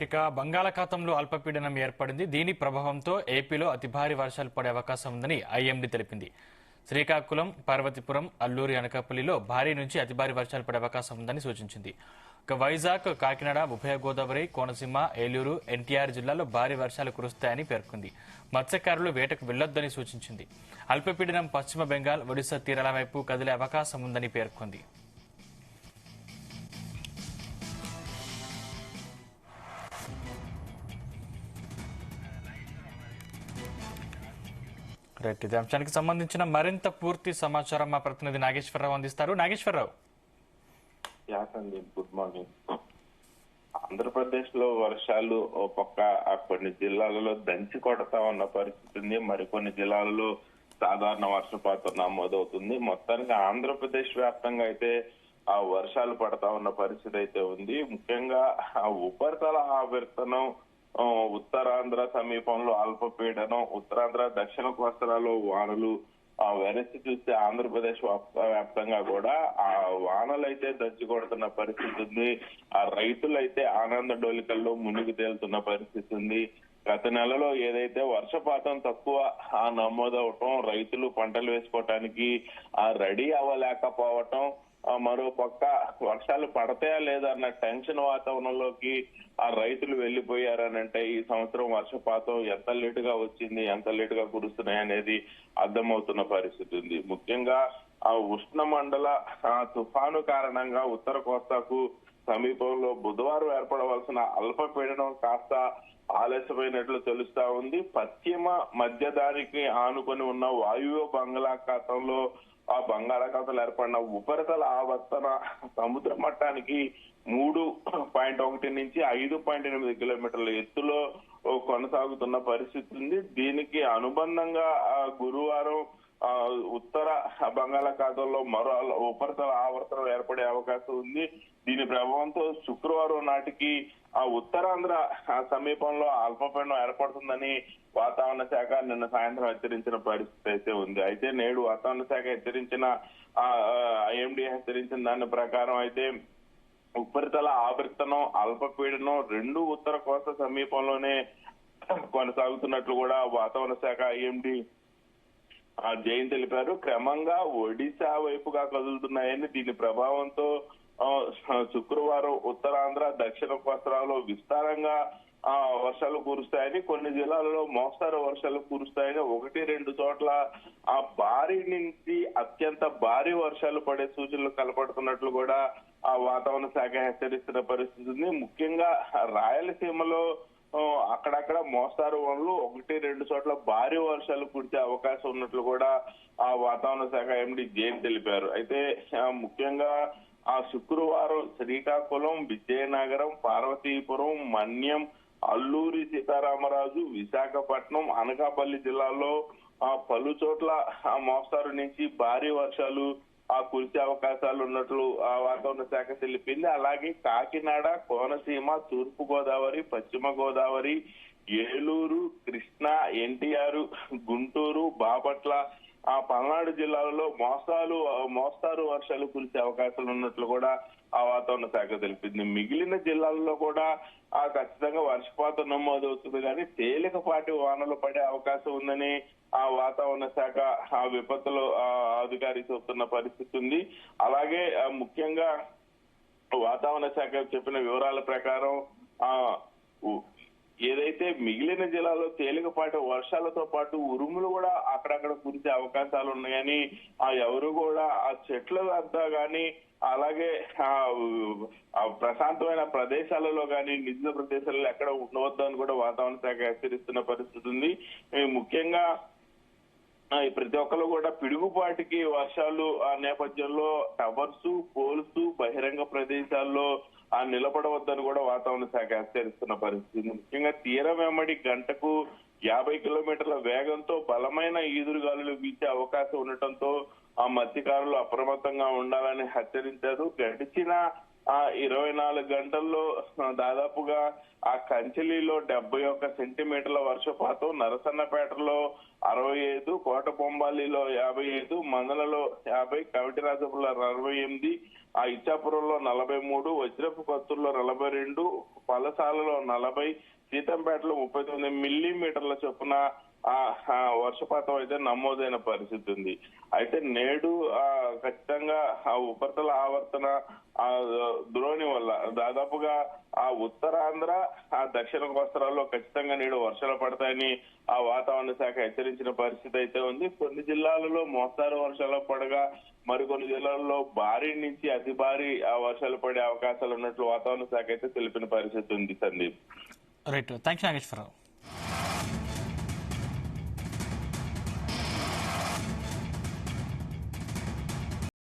ఇక బంగాళాఖాతంలో అల్పపీడనం ఏర్పడింది. దీని ప్రభావంతో ఏపీలో అతి భారీ వర్షాలు పడే అవకాశం ఉందని ఐఎండీ తెలిపింది. శ్రీకాకుళం, పార్వతీపురం, అల్లూరి, అనకాపల్లిలో భారీ నుంచి అతి భారీ వర్షాలు పడే అవకాశం ఉందని సూచించింది. ఇక వైజాగ్, కాకినాడ, ఉభయ గోదావరి, కోనసీమ, ఏలూరు, ఎన్టీఆర్ జిల్లాలో భారీ వర్షాలు కురుస్తాయని పేర్కొంది. మత్స్యకారులు వేటకు వెళ్లొద్దని సూచించింది. అల్పపీడనం పశ్చిమ బెంగాల్, ఒడిశా తీరాల వైపు కదిలే అవకాశం ఉందని పేర్కొంది. ఇదే అంశానికి సంబంధించిన మరింత పూర్తి సమాచారం మా ప్రతినిధి నాగేశ్వరరావు అందిస్తారు. నాగేశ్వరరావు. Good morning. ఆంధ్రప్రదేశ్ లో వర్షాలు ఓ పక్క కొన్ని జిల్లాలలో దంచి కొడతా ఉన్న పరిస్థితి ఉంది. మరికొన్ని జిల్లాలలో సాధారణ వర్షపాతం నమోదవుతుంది. మొత్తానికి ఆంధ్రప్రదేశ్ వ్యాప్తంగా అయితే ఆ వర్షాలు పడతా ఉన్న పరిస్థితి అయితే ఉంది. ముఖ్యంగా ఆ ఉపరితల ఆవర్తనం ఉత్తరాంధ్ర సమీపంలో అల్పపీడనం, ఉత్తరాంధ్ర దక్షిణ కోస్తాలో వానలు వెనక్కి చూస్తే ఆంధ్రప్రదేశ్ వ్యాప్తంగా కూడా ఆ వానలైతే దంచి కొడుతున్న పరిస్థితి ఉంది. ఆ రైతులైతే ఆనంద డోలికల్లో మునిగి తేలుతున్న పరిస్థితి ఉంది. గత నెలలో ఏదైతే వర్షపాతం తక్కువ నమోదవటం, రైతులు పంటలు వేసుకోవటానికి రెడీ అవ్వలేకపోవటం, మరో పక్క వర్షాలు పడతాయా లేదా అన్న టెన్షన్ వాతావరణంలోకి ఆ రైతులు వెళ్లిపోయారనంటే ఈ సంవత్సరం వర్షపాతం ఎంత లేటుగా వచ్చింది, ఎంత లేటుగా కురుస్తున్నాయి అనేది అర్థమవుతున్న పరిస్థితి ఉంది. ముఖ్యంగా ఆ ఉష్ణమండల తుఫాను కారణంగా ఉత్తర కోస్తాకు సమీపంలో బుధవారం ఏర్పడవలసిన అల్పపీడనం కాస్త ఆలస్యమైనట్లు తెలుస్తా ఉంది. పశ్చిమ మధ్యదానికి ఆనుకొని ఉన్న వాయువ్య బంగాళాఖాతంలో ఆ బంగాళాఖాతంలో ఏర్పడిన ఉపరితల ఆవర్తన సముద్ర మట్టానికి 3.1 నుంచి 5.8 కిలోమీటర్ల ఎత్తులో కొనసాగుతున్న పరిస్థితి ఉంది. దీనికి అనుబంధంగా గురువారం ఉత్తర బంగాళాఖాతంలో మరో ఉపరితల ఆవర్తనం ఏర్పడే అవకాశం ఉంది. దీని ప్రభావంతో శుక్రవారం నాటికి ఆ ఉత్తరాంధ్ర సమీపంలో అల్పపీడనం ఏర్పడుతుందని వాతావరణ శాఖ నిన్న సాయంత్రం హెచ్చరించిన పరిస్థితి అయితే ఉంది. అయితే నేడు వాతావరణ శాఖ హెచ్చరించిన ఐఎండీ హెచ్చరించిన దాని ప్రకారం అయితే ఉపరితల ఆవర్తనం, అల్పపీడనం రెండు ఉత్తర కోస్తా సమీపంలోనే కొనసాగుతున్నట్లు కూడా వాతావరణ శాఖ ఐఎండీ జైన్ తెలిపారు. క్రమంగా ఒడిశా వైపుగా కదులుతున్నాయని, దీని ప్రభావంతో శుక్రవారం ఉత్తరాంధ్ర, దక్షిణ కోస్తాలో విస్తారంగా వర్షాలు కురుస్తాయని, కొన్ని జిల్లాలలో మోస్తారు వర్షాలు కురుస్తాయని, 1-2 చోట్ల ఆ భారీ నుంచి అత్యంత భారీ వర్షాలు పడే సూచనలు కనపడుతున్నట్లు కూడా ఆ వాతావరణ శాఖ హెచ్చరిస్తున్న పరిస్థితి ఉంది. ముఖ్యంగా రాయలసీమలో అక్కడక్కడ మోస్తారు వానలు, 1-2 చోట్ల భారీ వర్షాలు కురిసే అవకాశం ఉన్నట్లు కూడా ఆ వాతావరణ శాఖ ఎండీ జైన్ తెలిపారు. అయితే ముఖ్యంగా ఆ శుక్రవారం శ్రీకాకుళం, విజయనగరం, పార్వతీపురం, మన్యం, అల్లూరి సీతారామరాజు, విశాఖపట్నం, అనకాపల్లి జిల్లాల్లో పలు చోట్ల మోస్తారు నుంచి భారీ వర్షాలు కురిసే అవకాశాలు ఉన్నట్లు ఆ వాతావరణ శాఖ తెలిపింది. అలాగే కాకినాడ, కోనసీమ, తూర్పు గోదావరి, పశ్చిమ గోదావరి, ఏలూరు, కృష్ణా, ఎన్టీఆర్, గుంటూరు, బాపట్ల, పల్నాడు జిల్లాలలో మోస్తారు వర్షాలు కురిసే అవకాశాలు ఉన్నట్లు కూడా ఆ వాతావరణ శాఖ తెలిపింది. మిగిలిన జిల్లాల్లో కూడా ఖచ్చితంగా వర్షపాతం నమోదవుతుంది, కానీ తేలికపాటి వానలు పడే అవకాశం ఉందని ఆ వాతావరణ శాఖ ఆ విపత్తులో అధికారి చెబుతున్న పరిస్థితి ఉంది. అలాగే ముఖ్యంగా వాతావరణ శాఖ చెప్పిన వివరాల ప్రకారం ఏదైతే మిగిలిన జిల్లాలో తేలికపాటి వర్షాలతో పాటు ఉరుములు కూడా అక్కడక్కడ కురిసే అవకాశాలు ఉన్నాయని, ఎవరు కూడా ఆ చెట్ల వద్ద గాని అలాగే ప్రశాంతమైన ప్రదేశాలలో కానీ నిజ ప్రదేశాలలో ఎక్కడ ఉండవద్దని కూడా వాతావరణ శాఖ హెచ్చరిస్తున్న పరిస్థితి ఉంది. ముఖ్యంగా ప్రతి ఒక్కరు కూడా పిడుగుపాటికి వర్షాలు నేపథ్యంలో టవర్స్, పోల్స్, బహిరంగ ప్రదేశాల్లో నిలబడవద్దని కూడా వాతావరణ శాఖ హెచ్చరిస్తున్న పరిస్థితి. ముఖ్యంగా తీరం వెంబడి గంటకు 50 కిలోమీటర్ల వేగంతో బలమైన ఈదురుగాలులు వీచే అవకాశం ఉండటంతో ఆ మత్స్యకారులు అప్రమత్తంగా ఉండాలని హెచ్చరించారు. గడిచిన ఆ 24 గంటల్లో దాదాపుగా ఆ కంచెలిలో 71 సెంటీమీటర్ల వర్షపాతం, నరసన్నపేటలో 65, కోటబొంబాలిలో 55, మందలలో 50, కవిటిరాజపులో 68, ఆ ఇచ్చాపురంలో 43, వజ్రపు కొత్తూరులో 42, పలసాలలో 40, సీతంపేటలో 39 మిల్లీమీటర్ల చొప్పున ఆ వర్షపాతం అయితే నమోదైన పరిస్థితి ఉంది. అయితే నేడు ఖచ్చితంగా ఆ ఉపరితల ఆవర్తన ఆ ద్రోణి వల్ల దాదాపుగా ఆ ఉత్తరాంధ్ర, ఆ దక్షిణ కోస్తాల్లో ఖచ్చితంగా నేడు వర్షాలు పడతాయని ఆ వాతావరణ శాఖ హెచ్చరించిన పరిస్థితి అయితే ఉంది. కొన్ని జిల్లాలలో మోస్తారు వర్షాలు పడగా మరికొన్ని జిల్లాల్లో భారీ నుంచి అతి భారీ వర్షాలు పడే అవకాశాలు ఉన్నట్లు వాతావరణ శాఖ అయితే తెలిపిన పరిస్థితి ఉంది. సందీప్. Right, thanks Nageswararao.